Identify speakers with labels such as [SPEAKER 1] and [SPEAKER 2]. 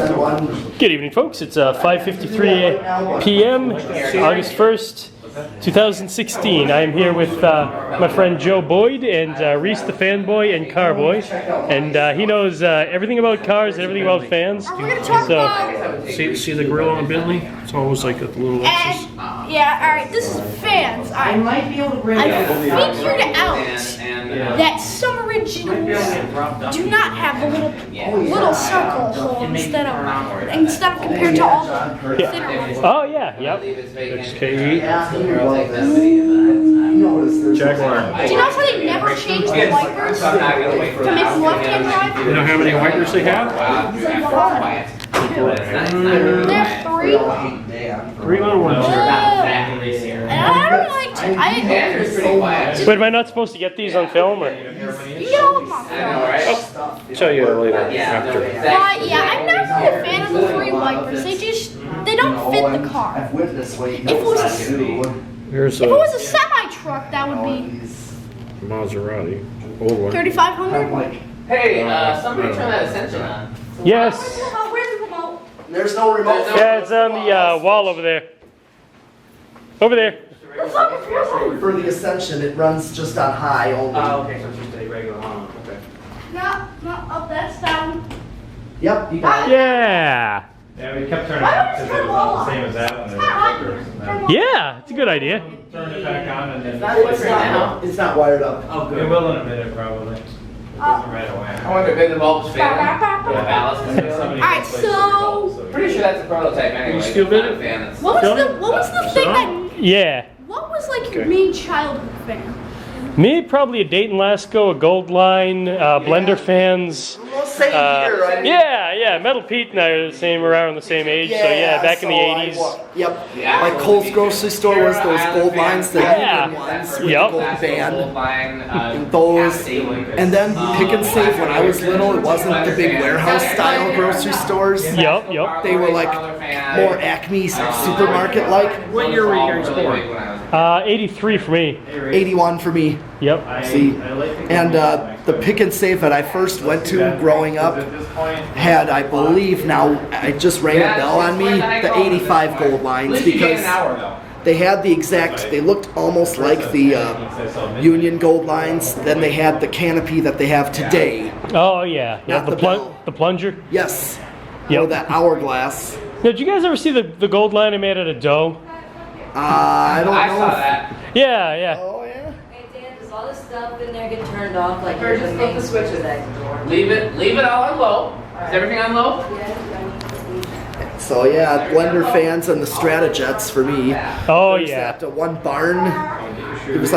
[SPEAKER 1] Good evening, folks. It's 5:53 p.m., August 1st, 2016. I am here with my friend Joe Boyd and Reece the fanboy and carboy, and he knows everything about cars and everything about fans.
[SPEAKER 2] See the grill on a Bentley? It's always like a little Lexus.
[SPEAKER 3] Yeah, alright, this is fans. I might be able to bring I figured out that some originals do not have the little circle hole instead of compared to all the thinner ones.
[SPEAKER 1] Oh yeah, yep.
[SPEAKER 2] XK8. Jaguar.
[SPEAKER 3] Do you notice how they never change the wipers to make them left-hand drive?
[SPEAKER 2] You know how many wipers they have?
[SPEAKER 3] They have three.
[SPEAKER 2] Three little ones.
[SPEAKER 3] And I don't like to.
[SPEAKER 1] But am I not supposed to get these on film? Or?
[SPEAKER 3] You get all of them on film.
[SPEAKER 2] I'll tell you later after.
[SPEAKER 3] But yeah, I'm not really a fan of the three wipers. They don't fit the car. If it was a semi-truck, that would be
[SPEAKER 2] Maserati, old one.
[SPEAKER 3] 3,500.
[SPEAKER 4] Hey, somebody turn that Ascension on.
[SPEAKER 1] Yes.
[SPEAKER 3] Where's the remote?
[SPEAKER 5] There's no remote.
[SPEAKER 1] Yeah, it's on the wall over there. Over there.
[SPEAKER 5] For the Ascension, it runs just on high only.
[SPEAKER 4] Okay, so it's just a regular on. Okay.
[SPEAKER 3] No, up, that's down.
[SPEAKER 5] Yep, you got it.
[SPEAKER 1] Yeah.
[SPEAKER 6] Yeah, we kept turning it on because it was all the same as that when there were flickers. And then
[SPEAKER 1] Yeah, it's a good idea.
[SPEAKER 6] turned it back on and then
[SPEAKER 5] It's not wired up.
[SPEAKER 4] Oh,
[SPEAKER 6] it will in a minute probably. Right away.
[SPEAKER 4] I wonder if the bulb's failing. The ballast is failing.
[SPEAKER 3] Alright, so
[SPEAKER 4] Pretty sure that's a prototype anyway.
[SPEAKER 2] You still did it?
[SPEAKER 3] what was the thing that
[SPEAKER 1] Yeah.
[SPEAKER 3] what was like your main childhood thing?
[SPEAKER 1] Me, probably a Dayton Lasco, a Gold Line, Blender fans.
[SPEAKER 5] Well, same here, right?
[SPEAKER 1] Yeah, Metal Pete and I are around the same age, so yeah, back in the 80s.
[SPEAKER 5] Yep. Like Cole's grocery store was those gold lines, the
[SPEAKER 1] Yeah.
[SPEAKER 5] union ones with
[SPEAKER 1] Yep.
[SPEAKER 5] the gold band. Those, and then Pick and Save when I was little, it wasn't the big warehouse style grocery stores.
[SPEAKER 1] Yep.
[SPEAKER 5] They were like more Acme supermarket like.
[SPEAKER 2] What year were you guys born?
[SPEAKER 1] 83 for me.
[SPEAKER 5] 81 for me.
[SPEAKER 1] Yep.
[SPEAKER 5] See, and the Pick and Save that I first went to growing up had, I believe now, I just rang a bell on me, the 85 gold lines because they had the exact, they looked almost like the Union gold lines. Then they had the canopy that they have today.
[SPEAKER 1] Oh yeah,
[SPEAKER 5] Not the bell.
[SPEAKER 1] the plunger.
[SPEAKER 5] Yes.
[SPEAKER 1] Yep.
[SPEAKER 5] Or that hourglass.
[SPEAKER 1] Now, did you guys ever see the Gold Line I made out of dough?
[SPEAKER 5] I don't know.
[SPEAKER 4] I saw that.
[SPEAKER 1] Yeah.
[SPEAKER 5] Oh yeah.
[SPEAKER 7] Hey Dan, does all this stuff in there get turned off like
[SPEAKER 4] Or just flip the switches. Leave it all on low. Is everything on low?
[SPEAKER 5] So yeah, Blender fans and the Stratojets for me.
[SPEAKER 1] Oh
[SPEAKER 5] There's
[SPEAKER 1] yeah.
[SPEAKER 5] that one barn. It was